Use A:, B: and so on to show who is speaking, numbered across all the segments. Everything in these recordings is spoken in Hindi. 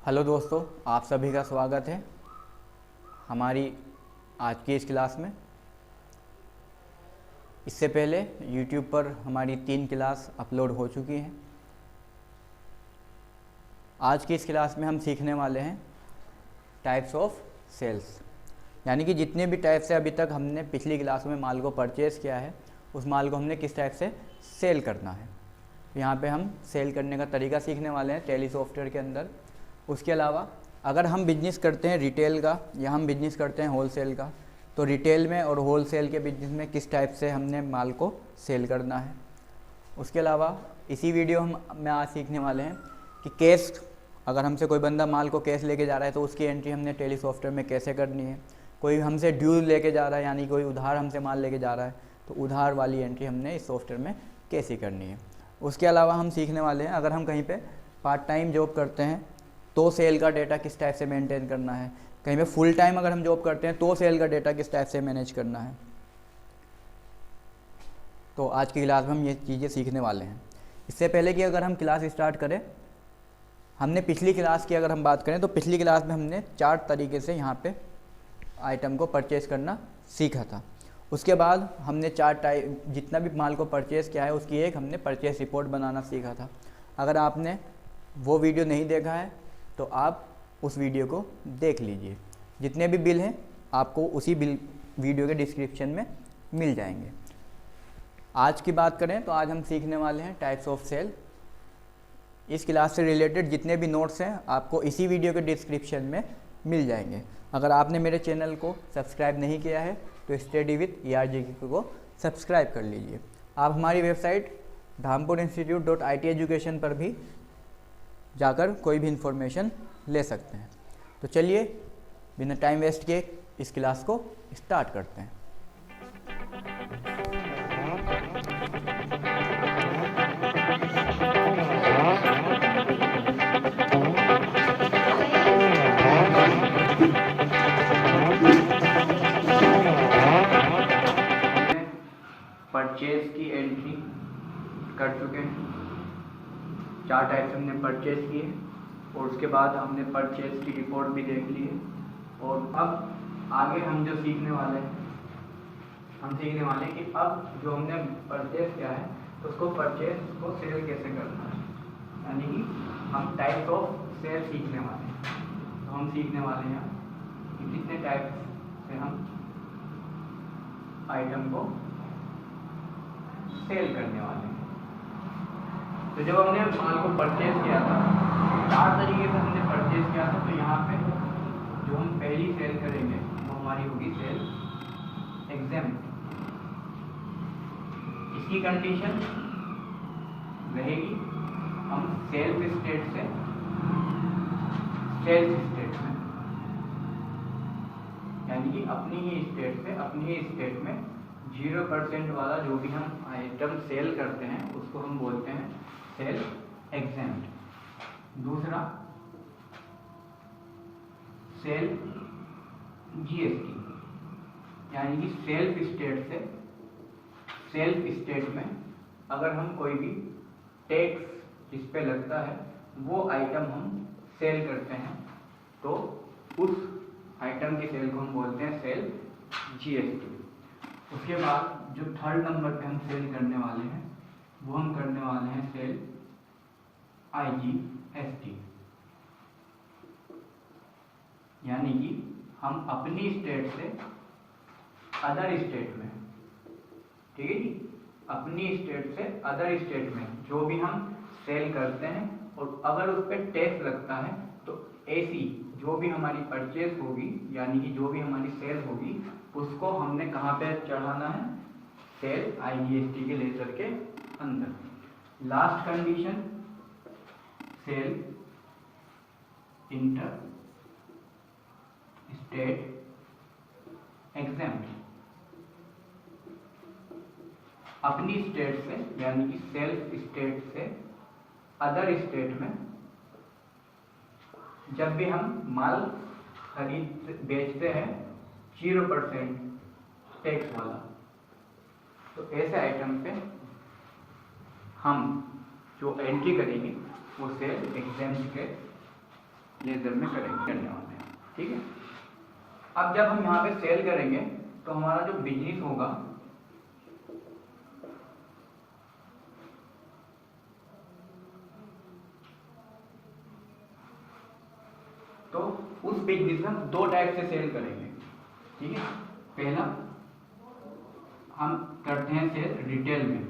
A: हेलो दोस्तों, आप सभी का स्वागत है हमारी आज की इस क्लास में। इससे पहले YouTube पर हमारी 3 क्लास अपलोड हो चुकी हैं। आज की इस क्लास में हम सीखने वाले हैं टाइप्स ऑफ सेल्स, यानी कि जितने भी टाइप से अभी तक हमने पिछली क्लास में माल को परचेज़ किया है उस माल को हमने किस टाइप से सेल करना है। यहाँ पे हम सेल करने का तरीका सीखने वाले हैं टैली सॉफ्टवेयर के अंदर। उसके अलावा अगर हम बिजनेस करते हैं रिटेल का या हम बिजनेस करते हैं होलसेल का, तो रिटेल में और होलसेल के बिजनेस में किस टाइप से हमने माल को सेल करना है। उसके अलावा इसी वीडियो में आज सीखने वाले हैं कि कैश, अगर हमसे कोई बंदा माल को कैश लेके जा रहा है तो उसकी एंट्री हमने टैली सॉफ्टवेयर में कैसे करनी है। कोई हमसे ड्यू लेके जा रहा है, यानी कोई उधार हमसे माल लेके जा रहा है, तो उधार वाली एंट्री हमने इस सॉफ्टवेयर में कैसे करनी है। उसके अलावा हम सीखने वाले हैं अगर हम कहीं पे पार्ट टाइम जॉब करते हैं तो सेल का डेटा किस टाइप से मेंटेन करना है। कहीं पे फुल टाइम अगर हम जॉब करते हैं तो सेल का डेटा किस टाइप से मैनेज करना है। तो आज की क्लास में हम ये चीज़ें सीखने वाले हैं। इससे पहले कि अगर हम क्लास स्टार्ट करें, हमने पिछली क्लास की अगर हम बात करें तो पिछली क्लास में हमने 4 तरीके से यहाँ पे आइटम को परचेज़ करना सीखा था। उसके बाद हमने 4 टाइप, जितना भी माल को परचेज़ किया है उसकी एक हमने परचेज़ रिपोर्ट बनाना सीखा था। अगर आपने वो वीडियो नहीं देखा है तो आप उस वीडियो को देख लीजिए। जितने भी बिल हैं आपको उसी बिल वीडियो के डिस्क्रिप्शन में मिल जाएंगे। आज की बात करें तो आज हम सीखने वाले हैं टाइप्स ऑफ सेल। इस क्लास से रिलेटेड जितने भी नोट्स हैं आपको इसी वीडियो के डिस्क्रिप्शन में मिल जाएंगे। अगर आपने मेरे चैनल को सब्सक्राइब नहीं किया है तो स्टडी विद ERGK को सब्सक्राइब कर लीजिए। आप हमारी वेबसाइट dhampur-institute.it-education पर भी जाकर कोई भी इंफॉर्मेशन ले सकते हैं। तो चलिए बिना टाइम वेस्ट किए इस क्लास को स्टार्ट करते हैं। परचेज की एंट्री कर चुके हैं, 4 टाइप से हमने परचेज किए और उसके बाद हमने परचेज की रिपोर्ट भी देख ली है। और अब आगे हम जो सीखने वाले हैं, हम सीखने वाले हैं कि अब जो हमने परचेज किया है उसको परचेज को सेल कैसे करना है, यानी कि हम टाइप्स ऑफ सेल सीखने वाले हैं। तो हम सीखने वाले हैं कि कितने टाइप से हम आइटम को सेल करने वाले हैं। तो जब हमने माल को परचेज किया था 4 तरीके से हमने परचेज किया था। तो यहाँ पे जो हम पहली सेल करेंगे वो हमारी होगी सेल एग्जेम्प्ट। इसकी कंडीशन रहेगी हम सेल्फ स्टेट से सेल्स स्टेट में, यानी कि अपनी ही स्टेट से अपनी ही स्टेट में 0% वाला जो भी हम आइटम सेल करते हैं उसको हम बोलते हैं सेल एग्जेम्प्ट। दूसरा सेल GST, यानी कि सेल्फ स्टेट से सेल्फ स्टेट में अगर हम कोई भी टैक्स जिस पे लगता है वो आइटम हम सेल करते हैं तो उस आइटम की सेल को हम बोलते हैं सेल GST। उसके बाद जो 3rd नंबर पे हम सेल करने वाले हैं वो हम करने वाले हैं सेल IGST, यानी कि हम अपनी स्टेट से अदर स्टेट में, ठीक है जी, अपनी स्टेट से अदर स्टेट में जो भी हम सेल करते हैं और अगर उस पर टैक्स लगता है तो ऐसी जो भी हमारी परचेज होगी, यानी कि जो भी हमारी सेल होगी उसको हमने कहाँ पे चढ़ाना है, सेल IGST के लेजर के अंदर। Last condition sale inter state exempt. अपनी स्टेट से यानी कि सेल्फ स्टेट से अदर स्टेट में जब भी हम माल खरीद बेचते हैं 0% टैक्स वाला, तो ऐसे आइटम पे हम जो एंट्री करेंगे वो सेल एग्जेम्प्ट के लेज़र में करने वाले हैं। ठीक है, अब जब हम यहाँ पे सेल करेंगे तो हमारा जो बिजनेस होगा तो उस बिजनेस में हम दो टाइप से सेल करेंगे। ठीक है, पहला हम करते हैं सेल रिटेल में,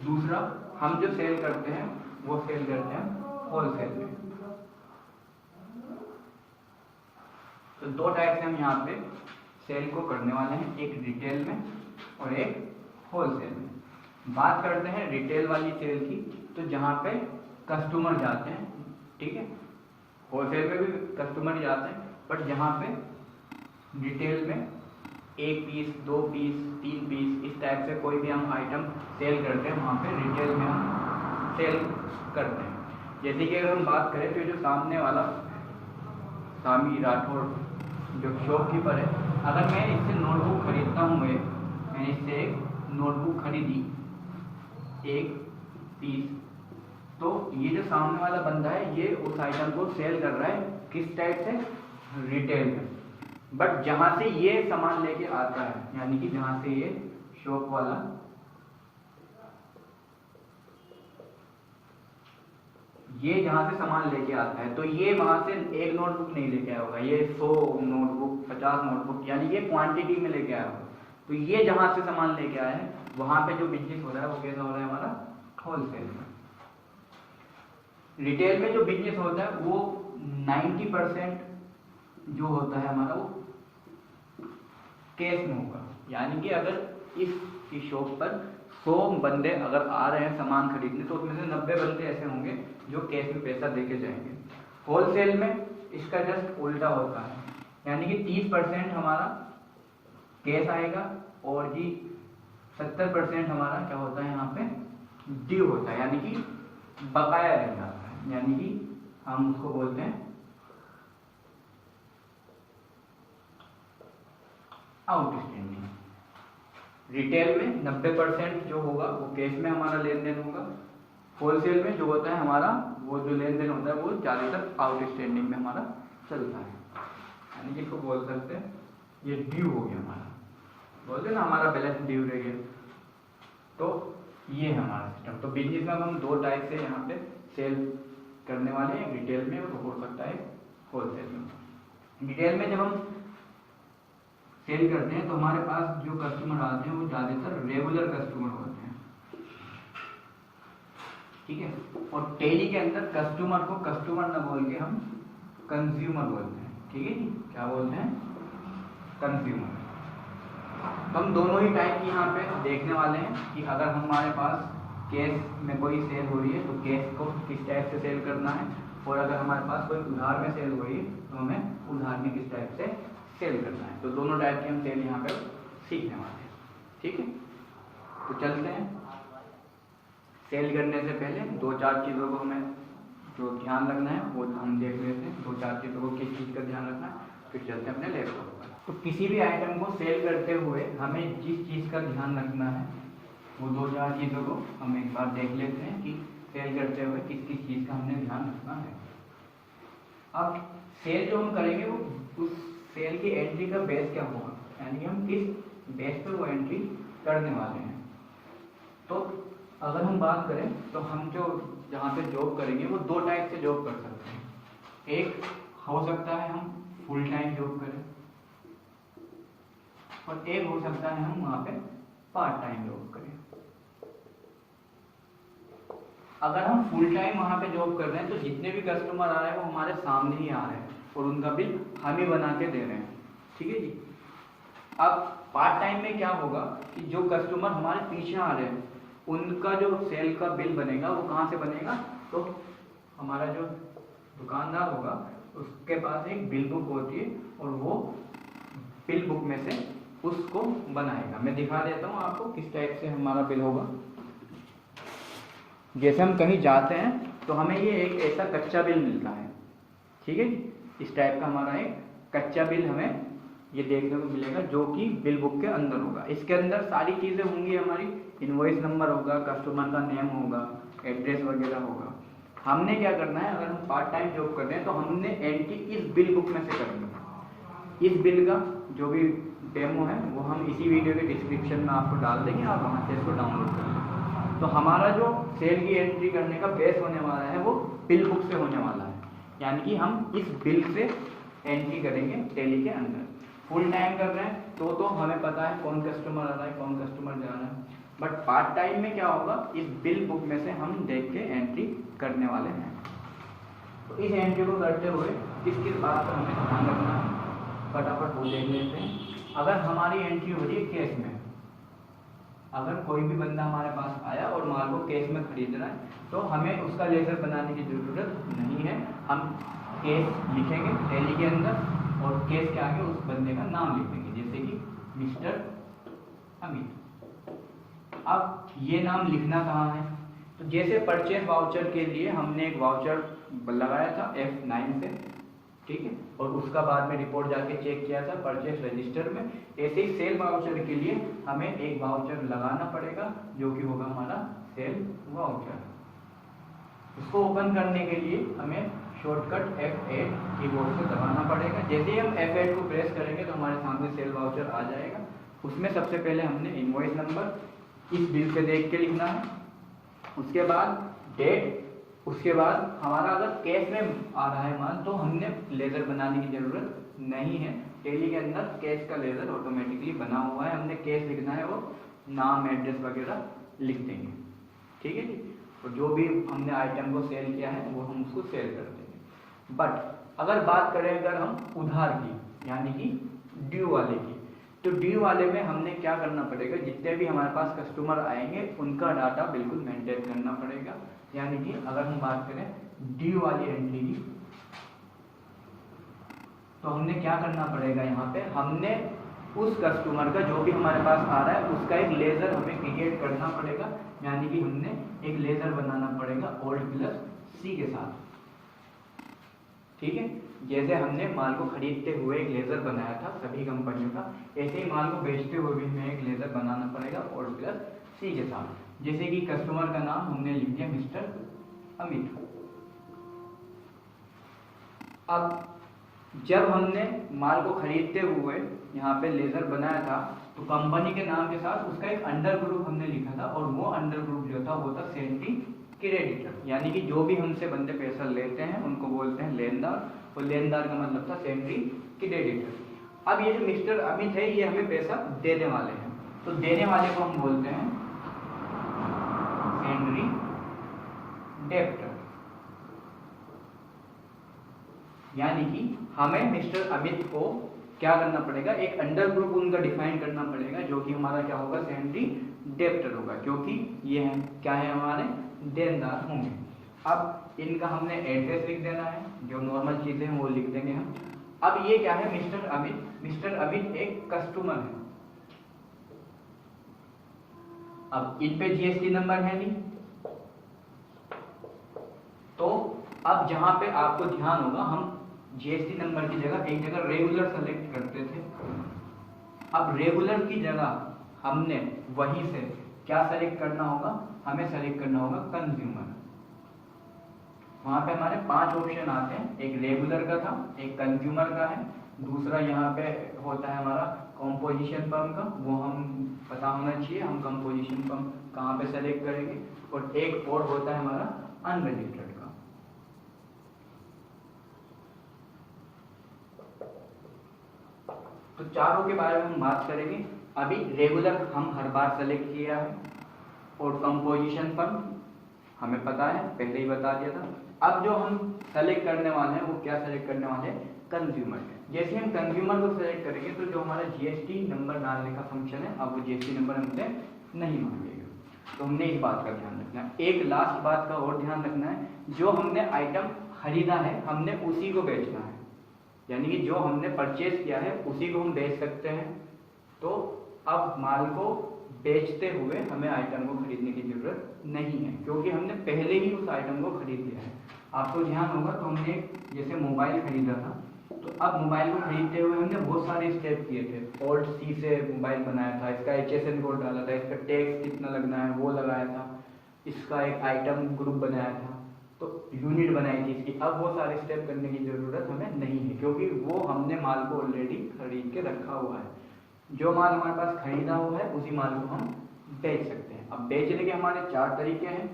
A: दूसरा हम जो सेल करते हैं वो सेल करते हैं होलसेल में। तो दो टाइप से हम यहाँ पे सेल को करने वाले हैं, एक रिटेल में और एक होलसेल में। बात करते हैं रिटेल वाली सेल की, तो जहाँ पे कस्टमर जाते हैं, ठीक है, होलसेल में भी कस्टमर जाते हैं, बट जहाँ पे रिटेल में 1 पीस 2 पीस 3 पीस इस टाइप से कोई भी हम आइटम सेल करते हैं, वहाँ पे रिटेल में हम सेल करते हैं। जैसे कि अगर हम बात करें तो जो सामने वाला सामी राठौर जो शॉपकीपर है, अगर मैं इससे नोटबुक खरीदता हूँ, मैंने इससे एक नोटबुक खरीदी 1 पीस, तो ये जो सामने वाला बंदा है ये उस आइटम को सेल कर रहा है किस टाइप से, रिटेल में। बट जहां से ये सामान लेके आता है, यानी कि जहां से ये शॉप वाला ये जहां से सामान लेके आता है, तो ये वहां से एक नोटबुक नहीं लेके आया होगा, ये 100 नोटबुक 50 नोटबुक, यानी ये क्वांटिटी में लेके आया होगा। तो ये जहां से सामान लेके आया है वहां पे जो बिजनेस हो रहा है वो कैसा हो रहा है हमारा, होलसेल में। रिटेल में जो बिजनेस होता है वो 90% जो होता है हमारा वो केस में होगा, यानी कि अगर इस शॉप पर 100 बंदे अगर आ रहे हैं सामान खरीदने, तो उसमें से 90 बंदे ऐसे होंगे जो केस में पैसा देके जाएंगे। होलसेल में इसका जस्ट उल्टा होता है, यानी कि 30% हमारा केस आएगा और जी 70% हमारा क्या होता है यहाँ पे, ड्यू होता है, यानी कि बकाया रह जाता है, यानी कि हम उसको बोलते हैं आउटस्टैंडिंग। रिटेल में 90% जो होगा वो कैश में हमारा लेन देन होगा, होलसेल में जो होता है हमारा वो जो लेन देन होता है वो ज़्यादातर आउटस्टैंडिंग में हमारा चलता है, यानी कि इसको बोल सकते हैं ये ड्यू हो गया हमारा, बोलते हैं ना हमारा बैलेंस ड्यू रह गया। तो ये है हमारा सिस्टम। तो बिजनेस में हम दो टाइप से यहाँ पे सेल करने वाले हैं, रिटेल में और हो सकता है होलसेल में। रिटेल में जब हम सेल करते हैं तो हमारे पास जो कस्टमर आते हैं वो ज़्यादातर रेगुलर कस्टमर होते हैं, ठीक है। और टेली के अंदर कस्टमर को कस्टमर ना बोल के हम कंज्यूमर बोलते हैं, ठीक है जी, क्या बोलते हैं, कंज्यूमर। तो हम दोनों ही टाइप की यहाँ पे देखने वाले हैं कि अगर हमारे पास कैश में कोई सेल हो रही है तो कैश को किस टाइप से सेल करना है, और अगर हमारे पास कोई उधार में सेल हो रही है तो हमें उधार में किस टाइप से सेल करना है। तो दोनों टाइप की हम सेल यहाँ पे सीखने वाले हैं, ठीक है। तो चलते हैं। सेल करने से पहले 2-4 चीज़ों को हमें जो ध्यान रखना है वो हम देख लेते हैं। 2-4 चीज़ों को किस चीज़ का ध्यान रखना है, फिर चलते हैं अपने लैपटॉप पर। तो किसी भी आइटम को सेल करते हुए हमें जिस चीज़ का ध्यान रखना है वो 2-4 चीज़ों को हम एक बार देख लेते हैं कि सेल करते हुए किस किस चीज़ का हमने ध्यान रखना है। अब सेल जो हम करेंगे वो उस सेल की एंट्री का बेस क्या होगा, यानी हम किस बेस पर वो एंट्री करने वाले हैं। तो अगर हम बात करें तो हम जो जहाँ पे जॉब करेंगे वो 2 टाइप से जॉब कर सकते हैं। एक हो सकता है हम फुल टाइम जॉब करें, और एक हो सकता है हम वहाँ पे पार्ट टाइम जॉब करें। अगर हम फुल टाइम वहाँ पे जॉब कर रहे हैं तो जितने भी कस्टमर आ रहे हैं वो हमारे सामने ही आ रहे हैं और उनका बिल हम ही बना के दे रहे हैं, ठीक है जी। अब पार्ट टाइम में क्या होगा कि जो कस्टमर हमारे पीछे आ रहे हैं उनका जो सेल का बिल बनेगा वो कहाँ से बनेगा, तो हमारा जो दुकानदार होगा उसके पास एक बिल बुक होती है और वो बिल बुक में से उसको बनाएगा। मैं दिखा देता हूँ आपको किस टाइप से हमारा बिल होगा। जैसे हम कहीं जाते हैं तो हमें ये एक ऐसा कच्चा बिल मिलता है, ठीक है। इस टाइप का हमारा एक कच्चा बिल हमें ये देखने को मिलेगा जो कि बिल बुक के अंदर होगा। इसके अंदर सारी चीज़ें होंगी, हमारी इनवॉइस नंबर होगा, कस्टमर का नेम होगा, एड्रेस वगैरह होगा, हमने क्या करना है, अगर हम पार्ट टाइम जॉब कर रहे हैं तो हमने एंट्री इस बिल बुक में से करनी है। इस बिल का जो भी डेमो है वो हम इसी वीडियो के डिस्क्रिप्शन में आपको डाल देंगे, आप वहाँ से इसको डाउनलोड कर लेंगे। तो हमारा जो सेल की एंट्री करने का बेस होने वाला है वो बिल बुक से होने वाला है, यानी कि हम इस बिल से एंट्री करेंगे टैली के अंदर। फुल टाइम कर रहे हैं तो हमें पता है कौन कस्टमर आ रहा है, कौन कस्टमर जा रहा है, बट पार्ट टाइम में क्या होगा, इस बिल बुक में से हम देख के एंट्री करने वाले हैं। तो इस एंट्री को करते हुए किस किस बात का हमें ध्यान रखना है, फटाफट वो देख लेते हैं। अगर हमारी एंट्री हो रही है कैश में, अगर कोई भी बंदा हमारे पास आया और माल को कैश में खरीद रहा है तो हमें उसका लेजर बनाने की ज़रूरत नहीं है। हम कैश लिखेंगे टैली के अंदर और कैश के आगे उस बंदे का नाम लिख देंगे, जैसे कि मिस्टर अमित। अब ये नाम लिखना कहाँ है, तो जैसे परचेज वाउचर के लिए हमने एक वाउचर लगाया था F9 से, ठीक है, और उसका बाद में रिपोर्ट जाके चेक किया था परचेज रजिस्टर में, ऐसे ही सेल वाउचर के लिए हमें एक वाउचर लगाना पड़ेगा जो कि होगा हमारा सेल वाउचर। इसको ओपन करने के लिए हमें शॉर्टकट F8 कीबोर्ड से दबाना पड़ेगा। जैसे ही हम F8 को प्रेस करेंगे तो हमारे सामने सेल वाउचर आ जाएगा। उसमें सबसे पहले हमने इनवॉइस नंबर इस बिल से देख के लिखना है, उसके बाद डेट, उसके बाद हमारा अगर कैश में आ रहा है माल तो हमने लेजर बनाने की जरूरत नहीं है। टैली के अंदर कैश का लेजर ऑटोमेटिकली बना हुआ है, हमने कैश लिखना है वो नाम एड्रेस वगैरह लिख देंगे, ठीक है जी। तो जो भी हमने आइटम को सेल किया है वो हम उसको सेल कर देंगे। बट अगर बात करें अगर हम उधार की, यानी कि ड्यू वाले की, तो ड्यू वाले में हमने क्या करना पड़ेगा, जितने भी हमारे पास कस्टमर आएंगे उनका डाटा बिल्कुल मेंटेन करना पड़ेगा। यानी कि अगर हम बात करें ड्यू वाली एंट्री की, तो हमने क्या करना पड़ेगा, यहाँ पे हमने उस कस्टमर का जो भी हमारे पास आ रहा है उसका एक लेजर हमें क्रिएट करना पड़ेगा, यानी कि हमने एक लेजर बनाना पड़ेगा Alt+C के साथ, ठीक है। जैसे हमने माल को खरीदते हुए एक लेजर बनाया था सभी कंपनियों का, ऐसे ही माल को बेचते हुए भी हमें एक लेजर बनाना पड़ेगा Alt+C के साथ। जैसे कि कस्टमर का नाम हमने लिख दिया मिस्टर अमित। अब जब हमने माल को खरीदते हुए यहाँ पे लेजर बनाया था तो कंपनी के नाम के साथ उसका एक अंडर ग्रुप हमने लिखा था, और वो अंडर ग्रुप जो था वो था सेंट्री क्रेडिटर, यानी कि जो भी हमसे बंदे पैसा लेते हैं उनको बोलते हैं लेनदार, और लेनदार का मतलब था सेंट्री क्रेडिटर। अब ये जो मिस्टर अमित है ये हमें पैसा देने वाले हैं, तो देने वाले को हम बोलते हैं सेंट्री डेब्टर। यानी कि हमें मिस्टर अमित को क्या करना पड़ेगा, एक अंडर ग्रुप उनका डिफाइन करना पड़ेगा जो कि हमारा क्या होगा, सेंट्री डेब्टर होगा, क्योंकि ये है क्या है, हमारे देनदार होंगे। अब इनका हमने एड्रेस लिख देना है, जो नॉर्मल चीजें हैं वो लिख देंगे हम। अब ये क्या है, मिस्टर अमित, मिस्टर अमित एक कस्टमर है। अब इन पे जीएसटी नंबर है नहीं, तो अब जहां पे आपको ध्यान होगा, हम जीएसटी नंबर की जगह एक जगह रेगुलर सेलेक्ट करते थे। अब रेगुलर की जगह हमने वहीं से क्या सेलेक्ट करना होगा, हमें सेलेक्ट करना होगा कंज्यूमर। वहां पे हमारे 5 ऑप्शन आते हैं, एक रेगुलर का था, एक कंज्यूमर का है, दूसरा यहाँ पे होता है हमारा कंपोजिशन फर्म का, वो हम पता होना चाहिए हम कंपोजिशन फर्म कहाँ पे सेलेक्ट करेंगे, और एक और होता है हमारा अनरजिस्टर्ड का। तो चारों के बारे में हम बात करेंगे। अभी रेगुलर हम हर बार सेलेक्ट किया है, और कंपोजिशन फर्म हमें पता है, पहले ही बता दिया था। अब जो हम सेलेक्ट करने वाले हैं वो क्या सेलेक्ट करने वाले हैं, कंज्यूमर। जैसे हम कंज्यूमर को सेलेक्ट करेंगे तो जो हमारा जीएसटी नंबर डालने का फंक्शन है, अब वो जीएसटी नंबर हमसे नहीं मांगेगा, तो हमने इस बात का ध्यान रखना है। एक लास्ट बात का और ध्यान रखना है, जो हमने आइटम खरीदा है हमने उसी को बेचना है, यानी कि जो हमने परचेज किया है उसी को हम बेच सकते हैं। तो अब माल को बेचते हुए हमें आइटम को खरीदने की जरूरत नहीं है, क्योंकि हमने पहले ही उस आइटम को खरीद लिया है। आपको ध्यान होगा, तो हमने जैसे मोबाइल खरीदा था, तो अब मोबाइल को खरीदते हुए हमने बहुत सारे स्टेप किए थे। Alt+C से मोबाइल बनाया था, इसका HSN कोड डाला था, इसका टैक्स कितना लगना है वो लगाया था, इसका एक आइटम ग्रुप बनाया था, तो यूनिट बनाई थी इसकी, अब वो सारे स्टेप करने की ज़रूरत हमें नहीं है, क्योंकि वो हमने माल को ऑलरेडी खरीद के रखा हुआ है। जो माल हमारे पास खरीदा हुआ है उसी माल को हम बेच सकते हैं। अब बेचने के हमारे 4 तरीके हैं,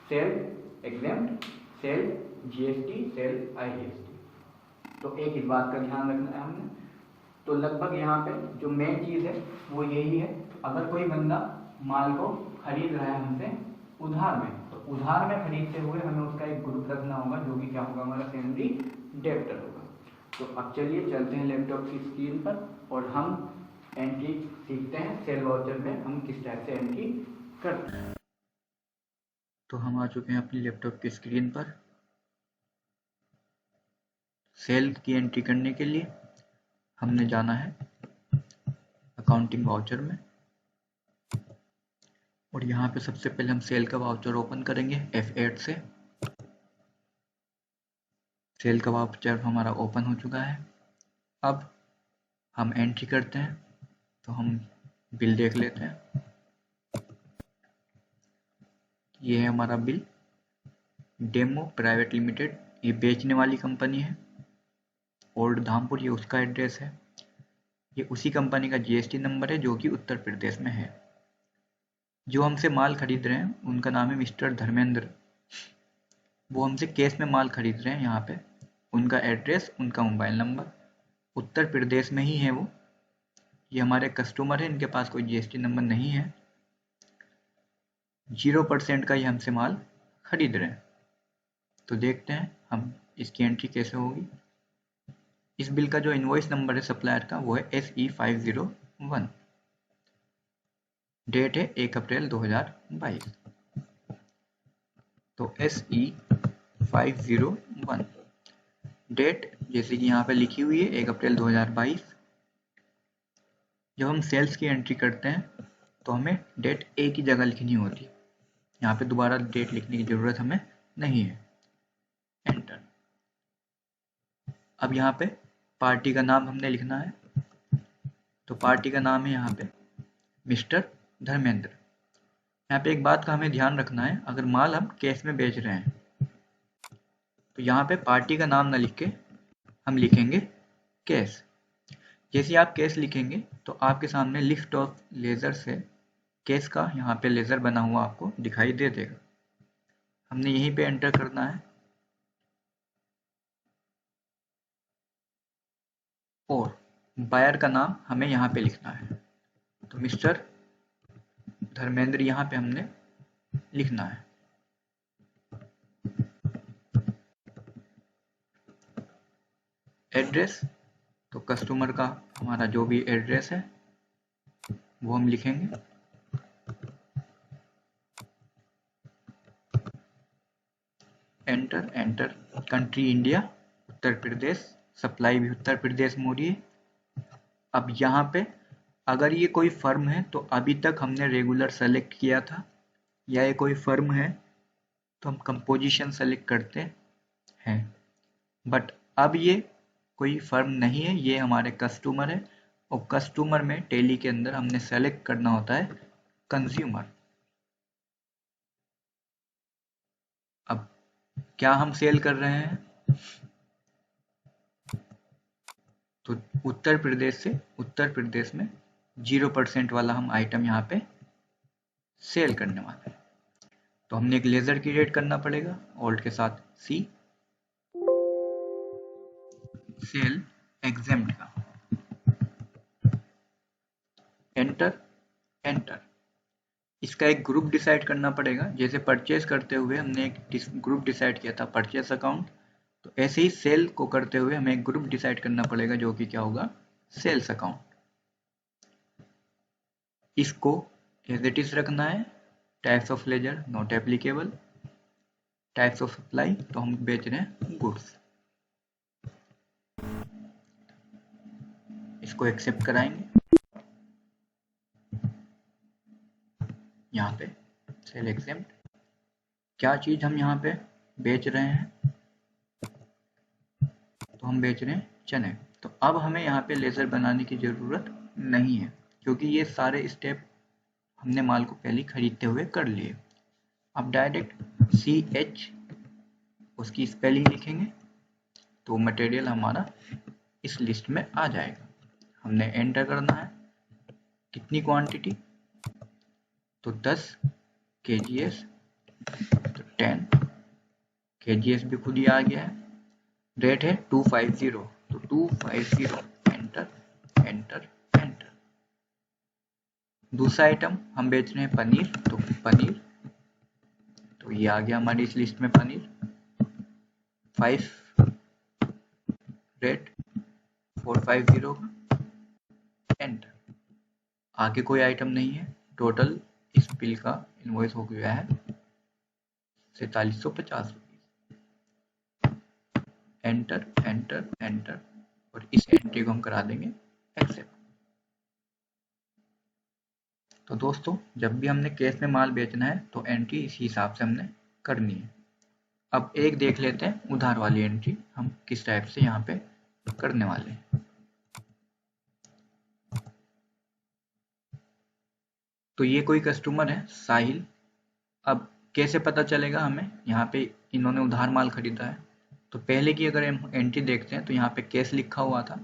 A: sale, exempt, sale GST, sale IGST. तो एक इस बात का ध्यान रखना है हमने। तो लगभग यहाँ पे जो मेन चीज़ है वो यही है, अगर कोई बंदा माल को खरीद रहा है हमसे उधार में, तो उधार में खरीदते हुए हमें उसका एक ग्रुप रखना होगा, जो कि क्या होगा, हमारा सैलरी डेब्टर होगा। तो अब चलिए चलते हैं लैपटॉप की स्क्रीन पर और हम एंट्री सीखते हैं सेल वाउचर में हम किस टाइप से एंट्री करते हैं। तो हम आ चुके हैं अपनी लैपटॉप की स्क्रीन पर। सेल की एंट्री करने के लिए हमने जाना है अकाउंटिंग वाउचर में, और यहाँ पे सबसे पहले हम सेल का वाउचर ओपन करेंगे F8 से। सेल का वाउचर हमारा ओपन हो चुका है। अब हम एंट्री करते हैं, तो हम बिल देख लेते हैं। ये है हमारा बिल, डेमो प्राइवेट लिमिटेड, ये बेचने वाली कंपनी है। ओल्ड धामपुर ये उसका एड्रेस है। ये उसी कंपनी का जीएसटी नंबर है जो कि उत्तर प्रदेश में है। जो हमसे माल खरीद रहे हैं उनका नाम है मिस्टर धर्मेंद्र। वो हमसे कैश में माल खरीद रहे हैं। यहाँ पे उनका एड्रेस, उनका मोबाइल नंबर, उत्तर प्रदेश में ही है वो। ये हमारे कस्टमर है, इनके पास कोई जीएसटी नंबर नहीं है। 0% का ये हमसे माल खरीद रहे हैं। तो देखते हैं हम इसकी एंट्री कैसे होगी। इस बिल का जो इनवॉइस नंबर है सप्लायर का वो है SE501। डेट है 1 अप्रैल 2022। तो SE501 डेट जैसे कि यहाँ पे लिखी हुई है 1 अप्रैल 2022। जब हम सेल्स की एंट्री करते हैं तो हमें डेट एक ही जगह लिखनी होती है, यहाँ पे दोबारा डेट लिखने की ज़रूरत हमें नहीं है। एंटर। अब यहाँ पे पार्टी का नाम हमने लिखना है, तो पार्टी का नाम है यहाँ पे मिस्टर धर्मेंद्र। यहाँ पे एक बात का हमें ध्यान रखना है, अगर माल हम कैश में बेच रहे हैं तो यहाँ पे पार्टी का नाम ना लिख के हम लिखेंगे कैश। जैसे आप कैश लिखेंगे तो आपके सामने लिस्ट ऑफ लेजर से कैश का यहाँ पे लेजर बना हुआ आपको दिखाई दे देगा। हमने यहीं पे एंटर करना है और बायर का नाम हमें यहाँ पे लिखना है। तो मिस्टर धर्मेंद्र यहाँ पे हमने लिखना है। एड्रेस, तो कस्टमर का हमारा जो भी एड्रेस है वो हम लिखेंगे। Enter. Enter. Country India, Uttar Pradesh, supply भी उत्तर प्रदेश में हो रही है। अब यहाँ पे अगर ये कोई फर्म है तो अभी तक हमने रेगुलर सेलेक्ट किया था, या ये कोई फर्म है तो हम कंपोजिशन सेलेक्ट करते हैं। बट अब ये कोई फर्म नहीं है, ये हमारे कस्टमर है, और कस्टमर में टैली के अंदर हमने सेलेक्ट करना होता है कंज्यूमर। अब क्या हम सेल कर रहे हैं, तो उत्तर प्रदेश में 0% वाला हम आइटम यहाँ पे सेल करने वाले हैं। तो हमने एक लेजर क्रिएट करना पड़ेगा, ऑल्ट के साथ C, सेल एग्जेम्प्ट का। एंटर। एंटर। इसका एक ग्रुप डिसाइड करना पड़ेगा। जैसे परचेज करते हुए हमने एक ग्रुप डिसाइड किया था परचेज अकाउंट, तो ऐसे ही सेल को करते हुए हमें एक ग्रुप डिसाइड करना पड़ेगा जो कि क्या होगा, सेल्स अकाउंट। इसको एज इट इज रखना है। Types of ledger not applicable. Types of supply, तो हम बेच रहे हैं गुड्स, इसको एक्सेप्ट कराएंगे। यहाँ पे सेल एक्सेप्ट। क्या चीज हम यहाँ पे बेच रहे हैं, तो हम बेच रहे हैं चने। तो अब हमें यहाँ पे लेजर बनाने की जरूरत नहीं है, क्योंकि ये सारे स्टेप हमने माल को पहले खरीदते हुए कर लिए। अब डायरेक्ट CH उसकी स्पेलिंग लिखेंगे तो मटेरियल हमारा इस लिस्ट में आ जाएगा। हमने एंटर करना है कितनी क्वांटिटी, तो 10 kgs, तो 10 kgs भी खुद ही आ गया है। रेट है 250, तो 250 एंटर एंटर एंटर। दूसरा आइटम हम बेच रहे हैं पनीर, तो पनीर, तो ये आ गया हमारी इस लिस्ट में पनीर। 5 रेट 450 का एंटर। आगे कोई आइटम नहीं है। टोटल इस बिल का इनवॉइस हो गया है 4750 रुपीज। एंटर एंटर एंटर, और इस एंट्री को हम करा देंगे एक्सेप्ट। तो दोस्तों जब भी हमने कैश में माल बेचना है तो एंट्री इसी हिसाब से हमने करनी है। अब एक देख लेते हैं उधार वाली एंट्री हम किस टाइप से यहाँ पे करने वाले हैं। तो ये कोई कस्टमर है साहिल। अब कैसे पता चलेगा हमें, यहाँ पे इन्होंने उधार माल खरीदा है। तो पहले की अगर हम एंट्री देखते हैं तो यहाँ पे कैश लिखा हुआ था।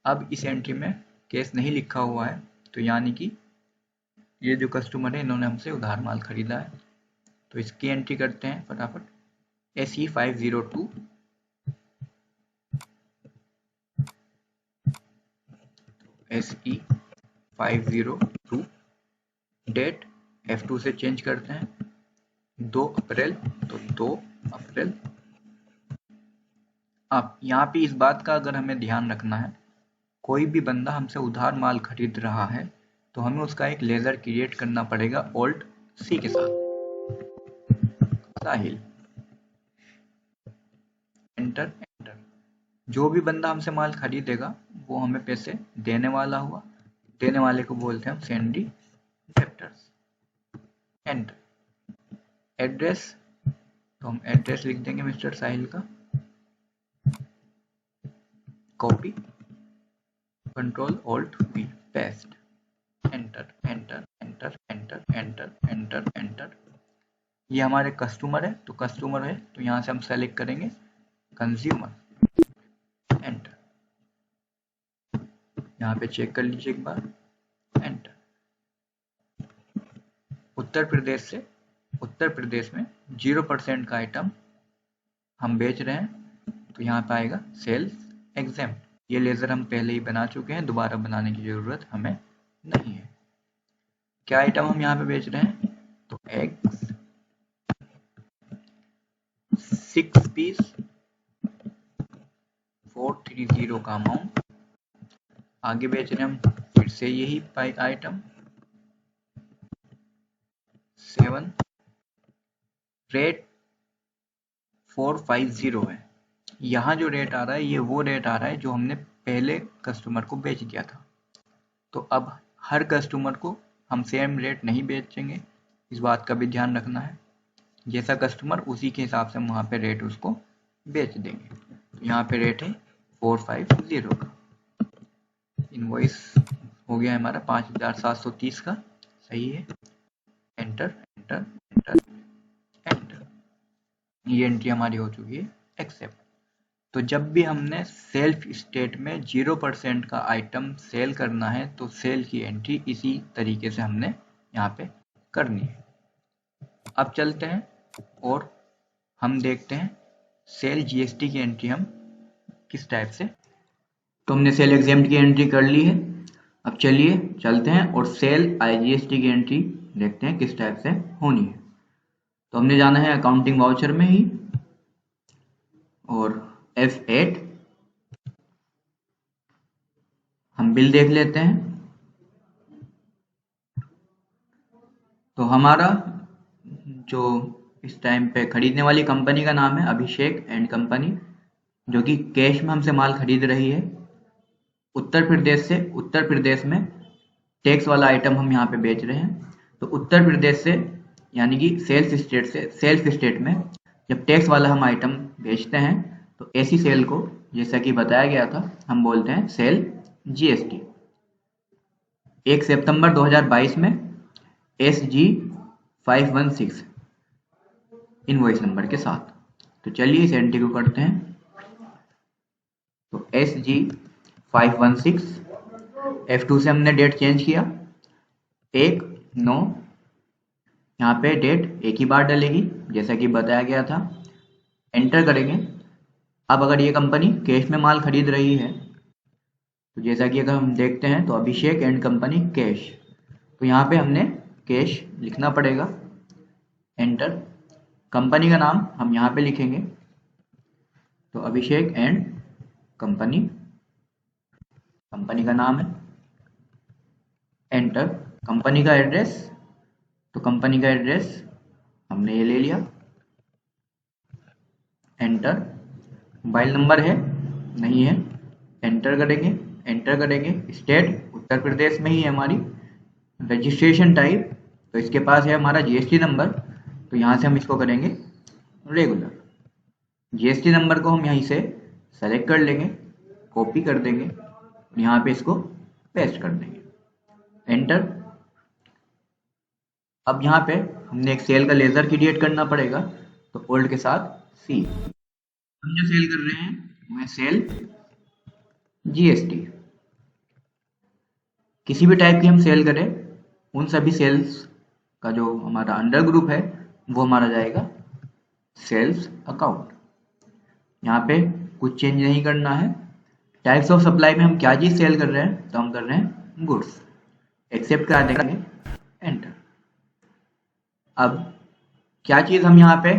A: अब इस एंट्री में कैश नहीं लिखा हुआ है, तो यानी कि ये जो कस्टमर है इन्होंने हमसे उधार माल खरीदा है। तो इसकी एंट्री करते हैं फटाफट। SE502 SE502 डेट F2 से चेंज करते हैं 2 अप्रैल, तो 2 अप्रैल। अब यहाँ पे इस बात का अगर हमें ध्यान रखना है, कोई भी बंदा हमसे उधार माल खरीद रहा है तो हमें उसका एक लेजर क्रिएट करना पड़ेगा Alt C के साथ, साहिल एंटर एंटर। जो भी बंदा हमसे माल खरीदेगा वो हमें पैसे देने वाला हुआ, देने वाले को बोलते हैं हम सेंडी डेप्टर्स। एंटर। एड्रेस, तो हम एड्रेस लिख देंगे मिस्टर साहिल का। Copy, control alt we, paste. Enter enter enter enter enter enter enter. ये हमारे कस्टमर है, तो कस्टमर है तो यहाँ से हम सेलेक्ट करेंगे कंज्यूमर। एंटर। यहाँ पे चेक कर लीजिए एक बार। एंटर। उत्तर प्रदेश में 0% का आइटम हम बेच रहे हैं, तो यहाँ पे आएगा सेल्स एग्जेम्प्ट। ये लेजर हम पहले ही बना चुके हैं, दोबारा बनाने की जरूरत हमें नहीं है। क्या आइटम हम यहाँ पे बेच रहे हैं, तो एग्स 6 पीस 430 का अमाउंट। आगे बेच रहे हैं हम फिर से यही आइटम 7, रेट 450 है। यहाँ जो रेट आ रहा है ये वो रेट आ रहा है जो हमने पहले कस्टमर को बेच दिया था। तो अब हर कस्टमर को हम सेम रेट नहीं बेचेंगे, इस बात का भी ध्यान रखना है। जैसा कस्टमर उसी के हिसाब से हम वहाँ पे रेट उसको बेच देंगे। तो यहाँ पे रेट है 450 का। इनवॉइस हो गया हमारा 5730 का, सही है। Enter enter enter enter. ये एंट्री हमारी हो चुकी है एक्सेप्ट। तो जब भी हमने सेल्फ स्टेट में 0% का आइटम सेल करना है तो सेल की एंट्री इसी तरीके से हमने यहाँ पे करनी है। अब चलते हैं और हम देखते हैं सेल जीएसटी की एंट्री हम किस टाइप से। तो हमने सेल एग्जेम्प्ट की एंट्री कर ली है। अब चलिए चलते हैं और सेल आईजीएसटी की एंट्री देखते हैं किस टाइप से होनी है। तो हमने जाना है अकाउंटिंग वाउचर में ही, और F8 हम बिल देख लेते हैं। तो हमारा जो इस टाइम पे खरीदने वाली कंपनी का नाम है अभिषेक एंड कंपनी, जो कि कैश में हमसे माल खरीद रही है उत्तर प्रदेश से। उत्तर प्रदेश में टैक्स वाला आइटम हम यहाँ पे बेच रहे हैं। तो उत्तर प्रदेश से यानी कि सेल्फ स्टेट में जब टैक्स वाला हम आइटम बेचते हैं तो ऐसी सेल को, जैसा कि बताया गया था, हम बोलते हैं सेल जीएसटी। 1 सितंबर 2022 में SG516 इनवॉइस नंबर के साथ। तो चलिए इस एंट्री को करते हैं। तो SG516 F2 से हमने डेट चेंज किया, 1/9, यहाँ पे डेट एक ही बार डलेगी जैसा कि बताया गया था। एंटर करेंगे। अब अगर ये कंपनी कैश में माल खरीद रही है तो जैसा कि अगर हम देखते हैं तो अभिषेक एंड कंपनी कैश, तो यहाँ पे हमने कैश लिखना पड़ेगा। एंटर। कंपनी का नाम हम यहाँ पे लिखेंगे, तो अभिषेक एंड कंपनी, कंपनी का नाम है। एंटर। कंपनी का एड्रेस, तो कंपनी का एड्रेस हमने ये ले लिया। एंटर। मोबाइल नंबर है, नहीं है, एंटर करेंगे। एंटर करेंगे। स्टेट उत्तर प्रदेश में ही है हमारी। रजिस्ट्रेशन टाइप, तो इसके पास है हमारा GST नंबर, तो यहाँ से हम इसको करेंगे रेगुलर। GST नंबर को हम यहीं से सेलेक्ट कर लेंगे, कॉपी कर देंगे, यहाँ पे इसको पेस्ट कर देंगे। एंटर। अब यहाँ पे हमने एक सेल का लेजर क्रिएट करना पड़ेगा, तो ओल्ड के साथ C। हम जो सेल कर रहे हैं वो है सेल GST। किसी भी टाइप की हम सेल करें, उन सभी सेल्स का जो हमारा अंडर ग्रुप है वो हमारा जाएगा सेल्स अकाउंट। यहाँ पे कुछ चेंज नहीं करना है। टाइप्स ऑफ सप्लाई में हम क्या चीज़ सेल कर रहे हैं, तो हम कर रहे हैं गुड्स। एक्सेप्ट करा देंगे। एंटर। अब क्या चीज़ हम यहाँ पे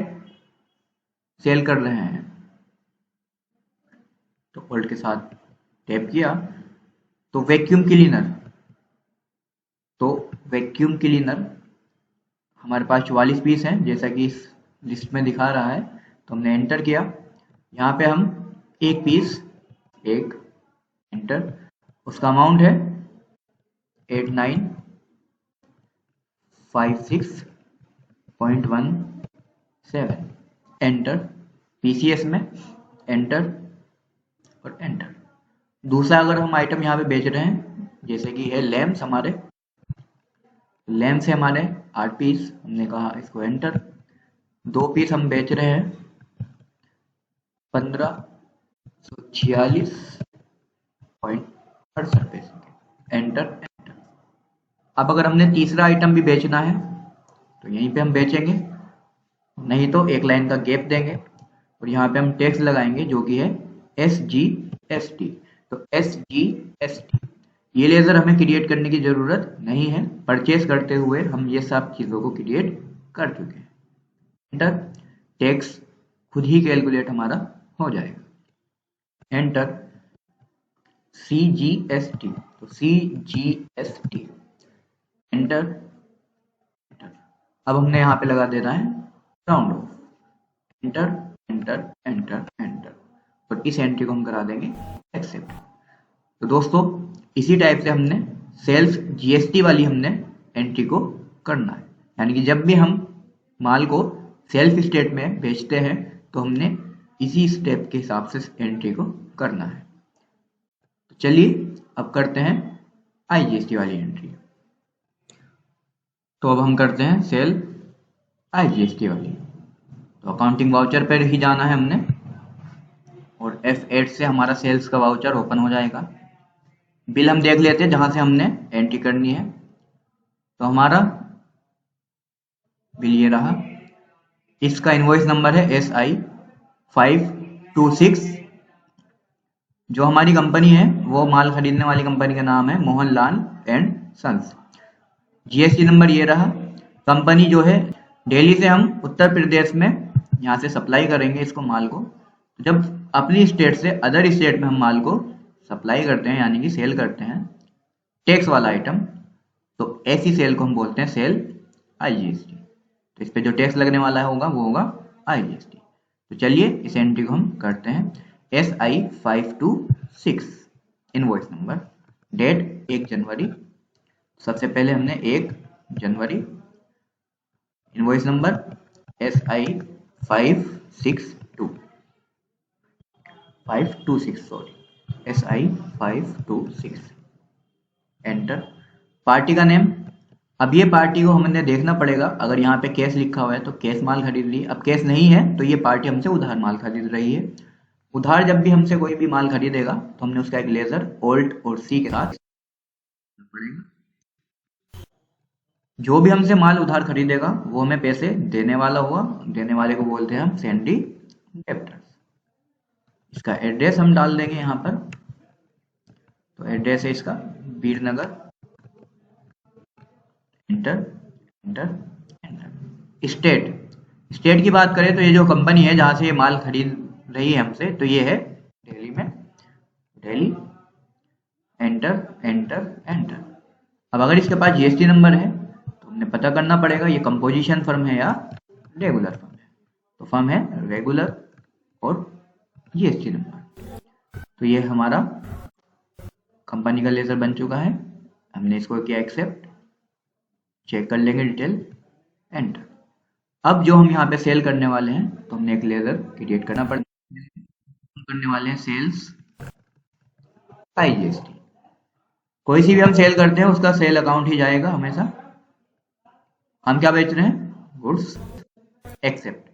A: सेल कर रहे हैं, तो ओल्ड के साथ टैप किया तो वैक्यूम क्लीनर, तो वैक्यूम क्लीनर हमारे पास 44 पीस हैं जैसा कि इस लिस्ट में दिखा रहा है, तो हमने एंटर किया। यहाँ पे हम एक पीस, एक, एंटर। उसका अमाउंट है 8956.17, एंटर। PCS में एंटर और एंटर। दूसरा अगर हम आइटम यहाँ पे बेच रहे हैं जैसे कि है लैम्प्स, हमारे लैम्प्स है हमारे 8 पीस, हमने कहा इसको एंटर। 2 पीस हम बेच रहे हैं 1546.68 पैसे, एंटर एंटर। अब अगर हमने तीसरा आइटम भी बेचना है तो यहीं पे हम बेचेंगे, नहीं तो एक लाइन का गैप देंगे और यहाँ पे हम टैक्स लगाएंगे जो कि है SGST। तो SGST ये लेजर हमें क्रिएट करने की जरूरत नहीं है, परचेस करते हुए हम ये सब चीज़ों को क्रिएट कर चुके हैं। एंटर। टैक्स खुद ही कैलकुलेट हमारा हो जाएगा। एंटर। CGST, तो CGST, एंटर। अब हमने यहाँ पे लगा देना है round of. Enter enter enter enter, और इस एंट्री को हम करा देंगे एक्सेप्ट। तो दोस्तों इसी टाइप से हमने सेल्स GST वाली हमने एंट्री को करना है, यानी कि जब भी हम माल को सेल्फ स्टेट में बेचते हैं तो हमने इसी स्टेप के हिसाब से एंट्री को करना है। तो चलिए अब करते हैं IGST वाली एंट्री। तो अब हम करते हैं सेल IGST वाली। तो अकाउंटिंग वाउचर पर ही जाना है हमने, और F8 से हमारा सेल्स का वाउचर ओपन हो जाएगा। बिल हम देख लेते हैं जहां से हमने एंट्री करनी है। तो हमारा बिल ये रहा, इसका इनवॉइस नंबर है SI526। जो हमारी कंपनी है वो माल खरीदने वाली कंपनी का नाम है Mohanlal and sons. GST number ये रहा। कंपनी जो है दिल्ली से हम उत्तर प्रदेश में यहाँ से सप्लाई करेंगे इसको माल को। जब अपनी स्टेट से अदर स्टेट में हम माल को सप्लाई करते हैं यानी कि सेल करते हैं टैक्स वाला आइटम, तो ऐसी सेल को हम बोलते हैं सेल IGST। तो इस पे जो टैक्स लगने वाला होगा वो होगा IGST। तो चलिए इस एंट्री को हम करते हैं। SI526 इनवॉइस नंबर, डेट 1 जनवरी। सबसे पहले हमने 1 जनवरी, invoice number SI526, enter. Party का नेम अब ये पार्टी को हमने देखना पड़ेगा, अगर यहाँ पे कैश लिखा हुआ है तो कैश माल खरीद रही है, अब कैश नहीं है तो ये पार्टी हमसे उधार माल खरीद रही है। उधार जब भी हमसे कोई भी माल खरीदेगा तो हमने उसका एक लेजर ओल्ट और सी के साथ पड़ेगा। जो भी हमसे माल उधार खरीदेगा वो हमें पैसे देने वाला हुआ, देने वाले को बोलते हैं हम सेंडी डेप्टर्स। इसका एड्रेस हम डाल देंगे यहाँ पर, तो एड्रेस है इसका Veernagar, enter enter enter. State की बात करें तो ये जो कंपनी है जहां से ये माल खरीद रही है हमसे, तो ये है दिल्ली में, दिल्ली, एंटर एंटर एंटर। अब अगर इसके पास जीएसटी नंबर है तो हमने पता करना पड़ेगा ये कंपोजिशन फर्म है या रेगुलर फर्म है। तो फर्म है रेगुलर और जीएसटी नंबर। तो ये हमारा कंपनी का लेजर बन चुका है, हमने इसको किया एक्सेप्ट, चेक कर लेंगे डिटेल, एंटर। अब जो हम यहाँ पे सेल करने वाले हैं तो हमने एक लेजर क्रिएट करना पड़ेगा, करने वाले हैं सेल्स आईजीएसटी। कोई सी भी हम सेल करते हैं उसका सेल अकाउंट ही जाएगा हमेशा। हम क्या बेच रहे हैं, गुड्स, एक्सेप्ट।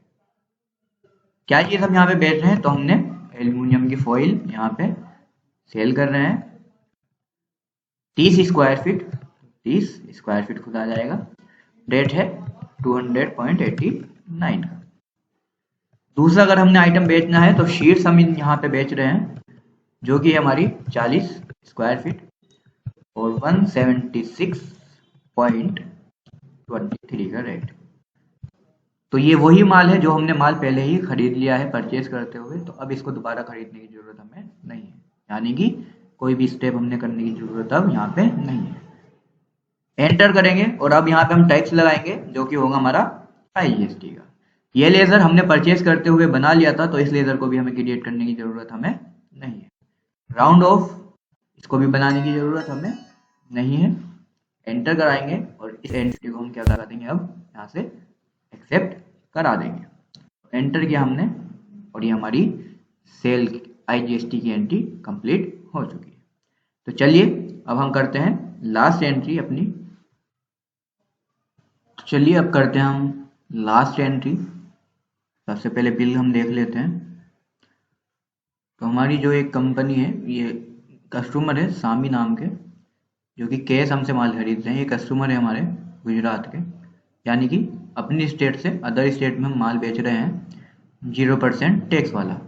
A: क्या चीज हम यहाँ पे बेच रहे हैं, तो हमने एल्यूमिनियम की फॉइल यहाँ पे सेल कर रहे हैं 30 स्क्वायर फीट, 30 स्क्वायर फीट खुद आ जाएगा। रेट है 200.89 का। दूसरा अगर हमने आइटम बेचना है तो शीट्स हम यहाँ पे बेच रहे हैं जो कि हमारी 40 स्क्वायर फीट और 176.23 का रेट। तो ये वही माल है जो हमने माल पहले ही खरीद लिया है परचेज करते हुए, तो अब इसको दोबारा खरीदने की जरूरत हमें नहीं है, यानी कि कोई भी स्टेप हमने करने की जरूरत अब यहाँ पे नहीं है। एंटर करेंगे और अब यहाँ पे हम टैक्स लगाएंगे जो कि होगा हमारा आईजीएसटी का। ये लेजर हमने परचेज करते हुए बना लिया था, तो इस लेजर को भी हमें क्रिएट करने की जरूरत हमें नहीं है। राउंड ऑफ, इसको भी बनाने की जरूरत हमें नहीं है। एंटर कराएंगे और इस एंट्री को हम क्या करा देंगे, अब यहाँ से एक्सेप्ट करा देंगे। एंटर किया हमने और ये हमारी सेल आईजीएसटी की एंट्री कंप्लीट हो चुकी है। तो चलिए अब हम करते हैं लास्ट एंट्री अपनी। तो चलिए अब करते हैं हम लास्ट एंट्री। सबसे पहले बिल हम देख लेते हैं। तो हमारी जो एक कंपनी है, ये कस्टमर है सामी नाम के, जो कि कैश हमसे माल खरीदते हैं। ये कस्टमर है हमारे गुजरात के, यानी कि अपनी स्टेट से अदर स्टेट में हम माल बेच रहे हैं 0% टैक्स वाला।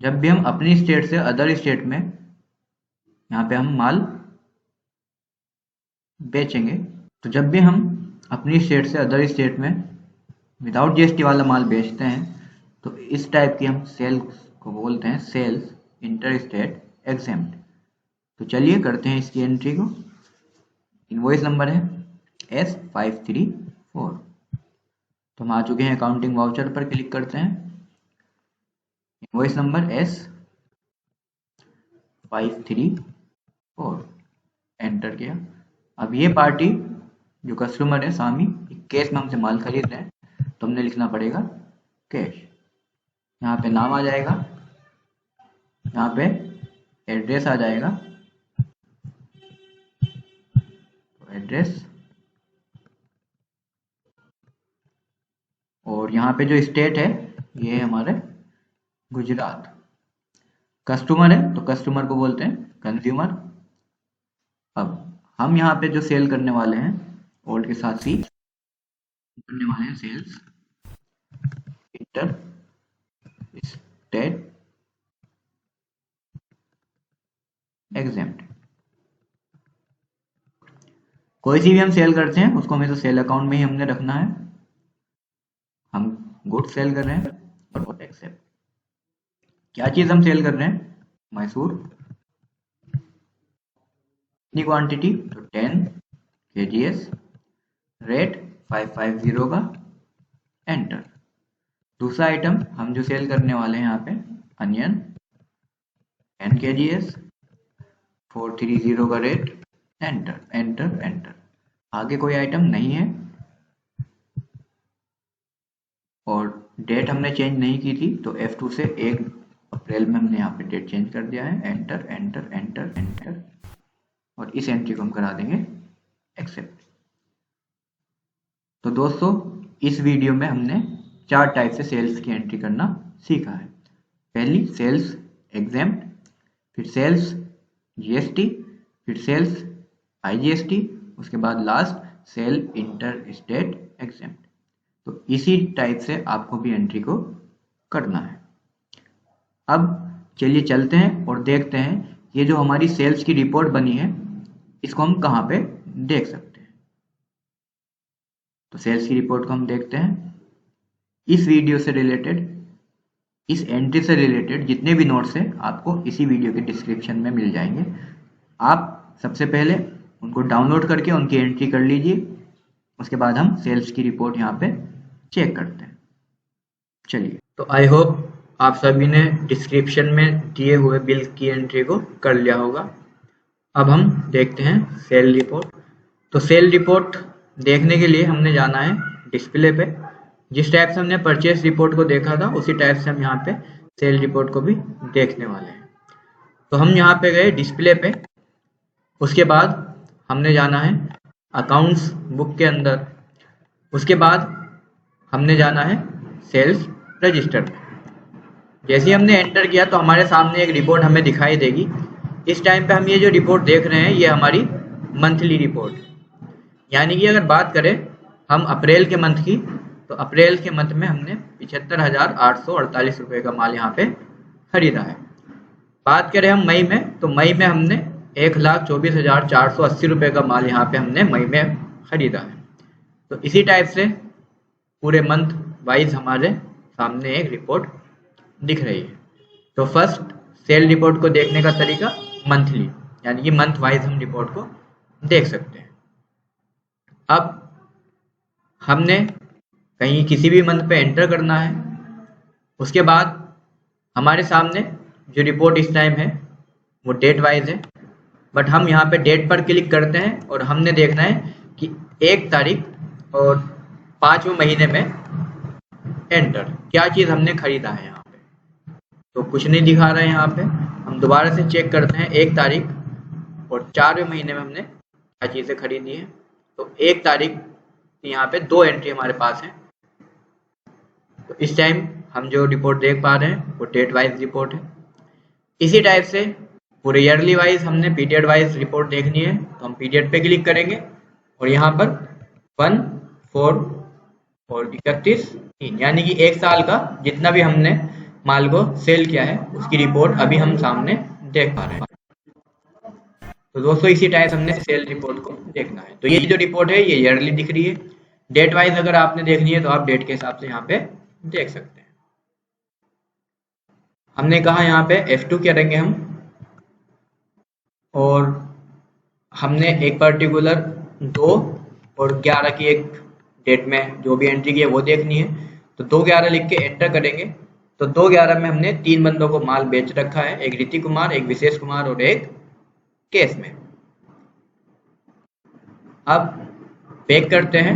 A: जब भी हम अपनी स्टेट से अदर स्टेट में यहाँ पे हम माल बेचेंगे, तो जब भी हम अपनी स्टेट से अदर स्टेट में विदाउट जीएसटी वाला माल बेचते हैं तो इस टाइप की हम सेल्स को बोलते हैं सेल्स इंटर स्टेट एग्जेम्प्ट। तो चलिए करते हैं इसकी एंट्री को। इनवॉइस नंबर है S534। तो हम आ चुके हैं अकाउंटिंग वाउचर पर, क्लिक करते हैं। इनवॉइस नंबर S534 एंटर किया। अब ये पार्टी जो कस्टमर है सामी, कैश में हमसे माल खरीद रहे हैं, तो हमने लिखना पड़ेगा कैश। यहाँ पे नाम आ जाएगा, यहाँ पे एड्रेस आ जाएगा, तो एड्रेस, और यहाँ पे जो स्टेट है ये है हमारे गुजरात। कस्टमर है तो कस्टमर को बोलते हैं कंज्यूमर। अब हम यहाँ पे जो सेल करने वाले हैं ओल्ड के साथ सी करने वाले हैं सेल्स इंटर स्टेट एग्जेम्प्ट। कोई सी भी हम सेल करते हैं उसको हमें तो सेल अकाउंट में ही हमने रखना है। हम गुड सेल कर रहे हैं और एक्सेप्ट। क्या चीज हम सेल कर रहे हैं, मैसूर। कितनी क्वांटिटी, तो 10 kgs, रेट 550 का, एंटर। दूसरा आइटम हम जो सेल करने वाले हैं यहाँ पे अनियन 10 kgs, 430 का रेट, एंटर एंटर एंटर। आगे कोई आइटम नहीं है और डेट हमने चेंज नहीं की थी, तो F2 से 1 अप्रैल में हमने यहाँ पे डेट चेंज कर दिया है। एंटर एंटर एंटर एंटर और इस एंट्री को हम करा देंगे एक्सेप्ट। तो दोस्तों इस वीडियो में हमने 4 टाइप से सेल्स की एंट्री करना सीखा है। पहली सेल्स एग्जेम्प्ट, फिर सेल्स जीएसटी, फिर सेल्स आईजीएसटी, उसके बाद last sale inter state exempt. तो इसी टाइप से आपको भी एंट्री को करना है। अब चलिए चलते हैं और देखते हैं ये जो हमारी सेल्स की रिपोर्ट बनी है इसको हम कहाँ पे देख सकते हैं। तो सेल्स की रिपोर्ट को हम देखते हैं। इस वीडियो से रिलेटेड, इस एंट्री से रिलेटेड जितने भी नोट्स हैं आपको इसी वीडियो के डिस्क्रिप्शन में मिल जाएंगे। आप सबसे पहले उनको डाउनलोड करके उनकी एंट्री कर लीजिए, उसके बाद हम सेल्स की रिपोर्ट यहाँ पे चेक करते हैं। चलिए, तो आई होप आप सभी ने डिस्क्रिप्शन में दिए हुए बिल की एंट्री को कर लिया होगा। अब हम देखते हैं सेल रिपोर्ट। तो सेल रिपोर्ट देखने के लिए हमने जाना है डिस्प्ले पे। जिस टाइप से हमने परचेस रिपोर्ट को देखा था उसी टाइप से हम यहाँ पे सेल रिपोर्ट को भी देखने वाले हैं। तो हम यहाँ पे गए डिस्प्ले पे, उसके बाद हमने जाना है अकाउंट्स बुक के अंदर, उसके बाद हमने जाना है सेल्स रजिस्टर पे। जैसे ही हमने एंटर किया तो हमारे सामने एक रिपोर्ट हमें दिखाई देगी। इस टाइम पे हम ये जो रिपोर्ट देख रहे हैं ये हमारी मंथली रिपोर्ट, यानी कि अगर बात करें हम अप्रैल के मंथ की, तो अप्रैल के मंथ में हमने 75,848 रुपये का माल यहाँ पे खरीदा है। बात करें हम मई में, तो मई में हमने 1,24,480 रुपये का माल यहाँ पे हमने मई में खरीदा है। तो इसी टाइप से पूरे मंथ वाइज हमारे सामने एक रिपोर्ट दिख रही है। तो फर्स्ट सेल रिपोर्ट को देखने का तरीका मंथली, यानी कि मंथ वाइज हम रिपोर्ट को देख सकते हैं। अब हमने कहीं किसी भी मंथ पे एंटर करना है, उसके बाद हमारे सामने जो रिपोर्ट इस टाइम है वो डेट वाइज है, बट हम यहाँ पे डेट पर क्लिक करते हैं और हमने देखना है कि 1 तारीख और 5वें महीने में एंटर क्या चीज़ हमने खरीदा है। यहाँ पे तो कुछ नहीं दिखा रहा है। यहाँ पे हम दोबारा से चेक करते हैं 1 तारीख और 4वें महीने में हमने क्या चीज़ें खरीदी है। तो 1 तारीख की यहाँ पे 2 एंट्री हमारे पास है। तो इस टाइम हम जो रिपोर्ट देख पा रहे हैं वो डेट वाइज रिपोर्ट है। इसी टाइप से पूरे ईयरली वाइज हमने पीरियड वाइज रिपोर्ट देखनी है, तो हम पीरियड पे क्लिक करेंगे और यहाँ पर 1, 4 और 31, यानी कि 1 साल का जितना भी हमने माल को सेल किया है उसकी रिपोर्ट अभी हम सामने देख पा रहे हैं। तो दोस्तों इसी टाइप हमने सेल रिपोर्ट को देखना है। तो ये जो रिपोर्ट है ये ईयरली दिख रही है। डेट वाइज अगर आपने देखनी है तो आप डेट के हिसाब से यहाँ पे देख सकते हैं। हमने कहा यहाँ पे F2 करेंगे हम, और हमने एक पर्टिकुलर 2 और 11 की एक डेट में जो भी एंट्री की है वो देखनी है। तो 2/11 लिख के एंटर करेंगे। तो 2/11 में हमने 3 बंदों को माल बेच रखा है, एक ऋतिक कुमार, एक विशेष कुमार और एक केस में। अब बैक करते हैं।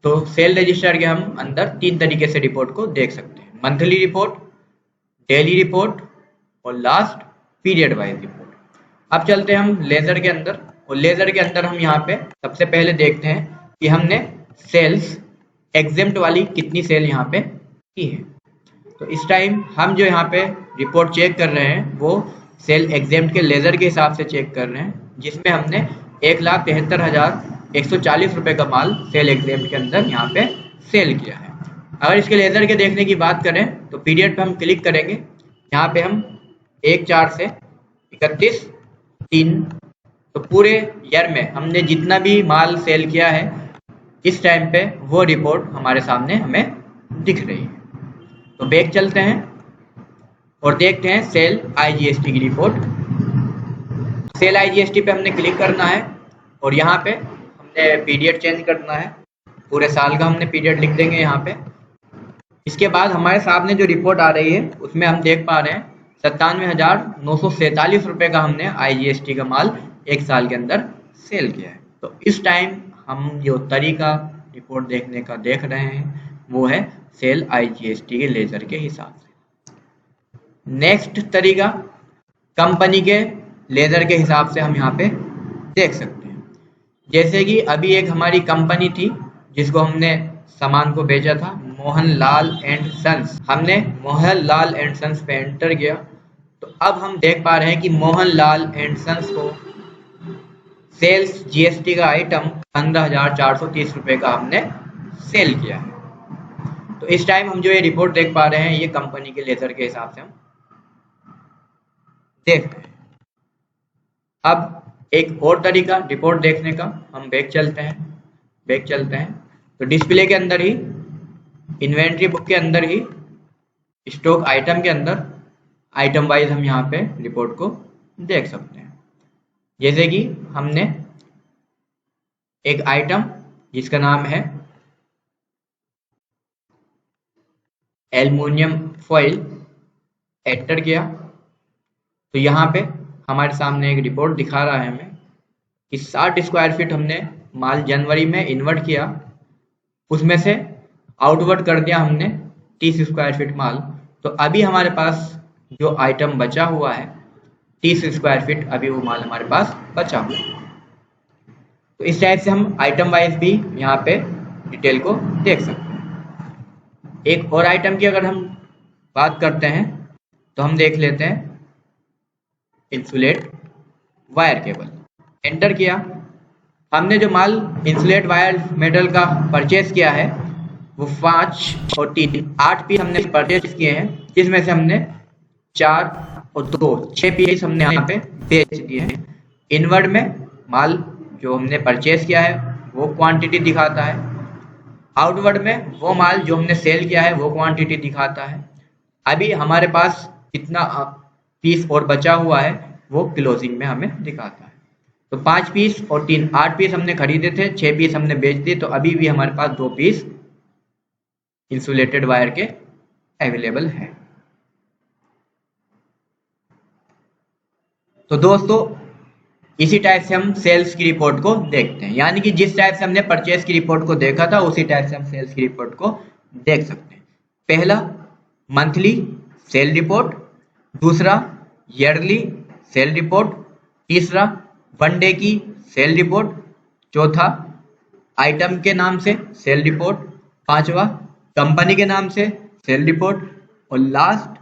A: तो सेल रजिस्टर के हम अंदर 3 तरीके से रिपोर्ट को देख सकते हैं, मंथली रिपोर्ट, डेली रिपोर्ट और लास्ट पीरियड वाइज रिपोर्ट। अब चलते हैं हम लेजर के अंदर, और लेजर के अंदर हम यहाँ पे सबसे पहले देखते हैं कि हमने सेल्स एग्जेम्प्ट वाली कितनी सेल यहाँ पे की है। तो इस टाइम हम जो यहाँ पे रिपोर्ट चेक कर रहे हैं वो सेल एग्जेम्प्ट के लेजर के हिसाब से चेक कर रहे हैं, जिसमें हमने 1,73,140 रुपये का माल सेल एग्जेम्प्ट के अंदर यहाँ पे सेल किया है। अगर इसके लेजर के देखने की बात करें तो पीरियड पे हम क्लिक करेंगे। यहाँ पे हम 1/4 से 31/3, तो पूरे ईयर में हमने जितना भी माल सेल किया है इस टाइम पे वो रिपोर्ट हमारे सामने हमें दिख रही है। तो बैक चलते हैं और देखते हैं सेल आईजीएसटी की रिपोर्ट। सेल आईजीएसटी पे हमने क्लिक करना है और यहाँ पे हमने पीरियड चेंज करना है, पूरे साल का हमने पीरियड लिख देंगे यहाँ पे। इसके बाद हमारे सामने जो रिपोर्ट आ रही है उसमें हम देख पा रहे हैं 97,947 रुपये का हमने आईजीएसटी का माल 1 साल के अंदर सेल किया है। तो इस टाइम हम जो तरीका रिपोर्ट देखने का देख रहे हैं वो है सेल आईजीएसटी के लेजर के हिसाब से। नेक्स्ट तरीका कंपनी के लेजर के हिसाब से हम यहाँ पे देख सकते हैं। जैसे कि अभी एक हमारी कंपनी थी जिसको हमने सामान को बेचा था, मोहनलाल एंड सन्स। हमने मोहनलाल एंड सन्स पे एंटर किया तो अब हम देख पा रहे हैं कि मोहनलाल एंड सन्स को सेल्स जीएसटी का आइटम 15,430 रुपये का हमने सेल किया है। तो इस टाइम हम जो ये रिपोर्ट देख पा रहे हैं ये कंपनी के लेजर के हिसाब से हम देख रहे हैं। अब एक और तरीका रिपोर्ट देखने का, हम बैक चलते हैं तो डिस्प्ले के अंदर ही, इन्वेंट्री बुक के अंदर ही, स्टॉक आइटम के अंदर आइटम वाइज हम यहाँ पे रिपोर्ट को देख सकते हैं। जैसे कि हमने एक आइटम जिसका नाम है एल्युमिनियम फॉइल एंटर किया तो यहाँ पे हमारे सामने एक रिपोर्ट दिखा रहा है हमें कि 60 स्क्वायर फीट हमने माल जनवरी में इन्वर्ट किया, उसमें से आउटवर्ड कर दिया हमने 30 स्क्वायर फीट माल। तो अभी हमारे पास जो आइटम बचा हुआ है 30 स्क्वायर फीट, अभी वो माल हमारे पास बचा हुआ है। तो इस टाइप से हम आइटम वाइज भी यहाँ पे डिटेल को देख सकते हैं। एक और आइटम की अगर हम बात करते हैं तो हम देख लेते हैं इंसुलेट वायर केबल। एंटर किया, हमने जो माल इंसुलेट वायर मेटल का परचेज किया है वो 5 और 3 8 पीस हमने परचेज किए हैं, जिसमें से हमने 4 और 2 6 पीस हमने यहाँ पे बेच दिए हैं। इनवर्ड में माल जो हमने परचेज किया है वो क्वांटिटी दिखाता है, आउटवर्ड में वो माल जो हमने सेल किया है वो क्वांटिटी दिखाता है। अभी हमारे पास कितना पीस और बचा हुआ है वो क्लोजिंग में हमें दिखाता है। तो 5 पीस और 3 8 पीस हमने खरीदे थे, 6 पीस हमने बेच दिए, तो अभी भी हमारे पास 2 पीस इंसुलेटेड वायर के अवेलेबल है। तो दोस्तों इसी टाइप से हम सेल्स की रिपोर्ट को देखते हैं, यानी कि जिस टाइप से हमने परचेज की रिपोर्ट को देखा था उसी टाइप से हम सेल्स की रिपोर्ट को देख सकते हैं। पहला मंथली सेल रिपोर्ट, दूसरा ईयरली सेल रिपोर्ट, तीसरा 1 डे की सेल रिपोर्ट, चौथा आइटम के नाम से सेल रिपोर्ट, पांचवा कंपनी के नाम से सेल रिपोर्ट, और लास्ट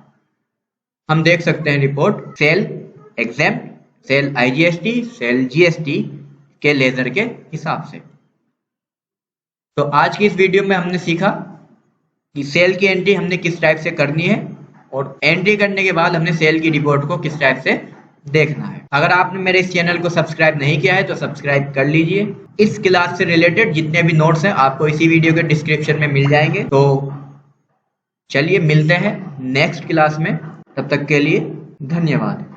A: हम देख सकते हैं report sale exempt, sale IGST, sale GST के लेजर के हिसाब से। तो आज की इस वीडियो में हमने सीखा कि सेल की एंट्री हमने किस टाइप से करनी है और एंट्री करने के बाद हमने सेल की रिपोर्ट को किस टाइप से देखना है। अगर आपने मेरे इस चैनल को सब्सक्राइब नहीं किया है तो सब्सक्राइब कर लीजिए। इस क्लास से रिलेटेड जितने भी नोट्स हैं आपको इसी वीडियो के डिस्क्रिप्शन में मिल जाएंगे। तो चलिए मिलते हैं नेक्स्ट क्लास में, तब तक के लिए धन्यवाद।